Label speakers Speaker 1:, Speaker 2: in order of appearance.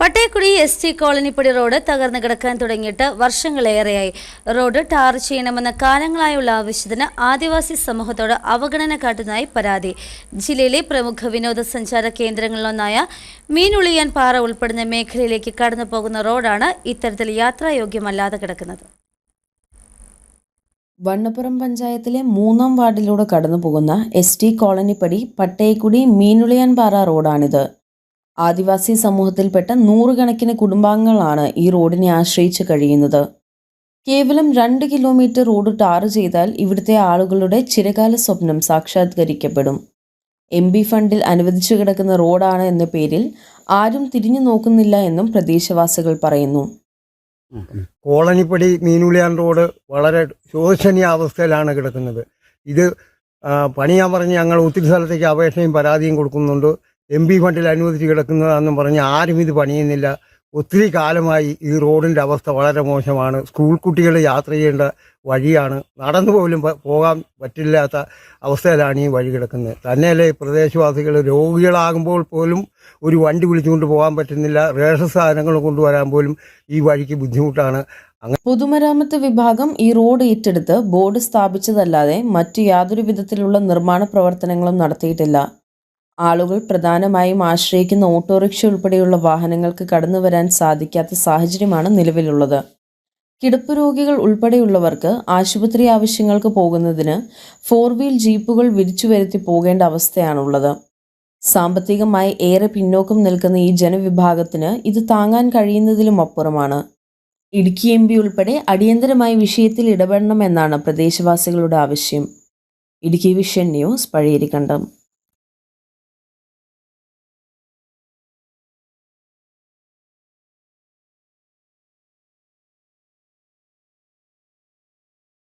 Speaker 1: Pattekudi ST Colonippadi road തകർന്നു കിടക്കാൻ തുടങ്ങിയിട്ട് വർഷങ്ങളേറെയായി. റോഡ് ടാർ ചെയ്യണമെന്ന കാലങ്ങളായുള്ള ആവശ്യത്തിന് ആദിവാസി സമൂഹത്തോട് അവഗണന കാട്ടുന്നതായി പരാതി. ജില്ലയിലെ പ്രമുഖ വിനോദസഞ്ചാര കേന്ദ്രങ്ങളിലൊന്നായ മീനുളിയാൻ പാറ ഉൾപ്പെടുന്ന മേഖലയിലേക്ക് കടന്നു പോകുന്ന റോഡാണ് ഇത്തരത്തിൽ യാത്രായോഗ്യമല്ലാതെ കിടക്കുന്നത്.
Speaker 2: വണ്ണപ്പുറം പഞ്ചായത്തിലെ 3-ാം വാർഡിലൂടെ കടന്നു പോകുന്ന ST കോളനിപ്പടി പട്ടേക്കുടി മീനുളിയാൻ പാറ റോഡാണിത്. ആദിവാസി സമൂഹത്തിൽപ്പെട്ട 100 കണക്കിന് കുടുംബാംഗങ്ങളാണ് ഈ റോഡിനെ ആശ്രയിച്ച് കഴിയുന്നത്. കേവലം 2 കിലോമീറ്റർ റോഡ് ടാർ ചെയ്താൽ ഇവിടുത്തെ ആളുകളുടെ ചിരകാല സ്വപ്നം സാക്ഷാത്കരിക്കപ്പെടും. MP ഫണ്ടിൽ അനുവദിച്ചു കിടക്കുന്ന റോഡാണ് എന്ന പേരിൽ ആരും തിരിഞ്ഞു നോക്കുന്നില്ല എന്നും പ്രദേശവാസികൾ പറയുന്നു.
Speaker 3: കോളനിപ്പടി മീനുളിയാൻ റോഡ് വളരെ ശോചനീയ അവസ്ഥയിലാണ് കിടക്കുന്നത്. ഇത് പണിയാൻ പറഞ്ഞ് ഞങ്ങൾ ഒത്തിരി സ്ഥലത്തേക്ക് അപേക്ഷയും പരാതിയും കൊടുക്കുന്നുണ്ട്. MP ഫണ്ടിൽ അനുവദിച്ച് കിടക്കുന്നതാണെന്നും പറഞ്ഞ് ആരും ഇത് പണിയുന്നില്ല. ഒത്തിരി കാലമായി ഈ റോഡിൻ്റെ അവസ്ഥ വളരെ മോശമാണ്. സ്കൂൾ കുട്ടികൾ യാത്ര ചെയ്യേണ്ട വഴിയാണ്, നടന്നു പോലും പോകാൻ പറ്റില്ലാത്ത അവസ്ഥയിലാണ് ഈ വഴി കിടക്കുന്നത്. തന്നെയല്ലേ പ്രദേശവാസികൾ രോഗികളാകുമ്പോൾ പോലും ഒരു വണ്ടി വിളിച്ചുകൊണ്ട് പോകാൻ പറ്റുന്നില്ല. റേഷൻ സാധനങ്ങൾ കൊണ്ടുവരാൻ പോലും ഈ വഴിക്ക് ബുദ്ധിമുട്ടാണ്.
Speaker 2: പൊതുമരാമത്ത് വിഭാഗം ഈ റോഡ് ഏറ്റെടുത്ത് ബോർഡ് സ്ഥാപിച്ചതല്ലാതെ മറ്റു യാതൊരു വിധത്തിലുള്ള നിർമ്മാണ പ്രവർത്തനങ്ങളും നടത്തിയിട്ടില്ല. ആളുകൾ പ്രധാനമായും ആശ്രയിക്കുന്ന ഓട്ടോറിക്ഷ ഉൾപ്പെടെയുള്ള വാഹനങ്ങൾക്ക് കടന്നു വരാൻ സാധിക്കാത്ത സാഹചര്യമാണ് നിലവിലുള്ളത്. കിടപ്പ് രോഗികൾ ഉൾപ്പെടെയുള്ളവർക്ക് ആശുപത്രി ആവശ്യങ്ങൾക്ക് പോകുന്നതിന് 4-വീൽ ജീപ്പുകൾ വിരിച്ചു വരുത്തി പോകേണ്ട അവസ്ഥയാണുള്ളത്. സാമ്പത്തികമായി ഏറെ പിന്നോക്കം നിൽക്കുന്ന ഈ ജനവിഭാഗത്തിന് ഇത് താങ്ങാൻ കഴിയുന്നതിലും അപ്പുറമാണ്. ഇടുക്കി MP ഉൾപ്പെടെ അടിയന്തരമായി വിഷയത്തിൽ ഇടപെടണമെന്നാണ് പ്രദേശവാസികളുടെ ആവശ്യം. Idukki vision news, Pazhayarikkandam.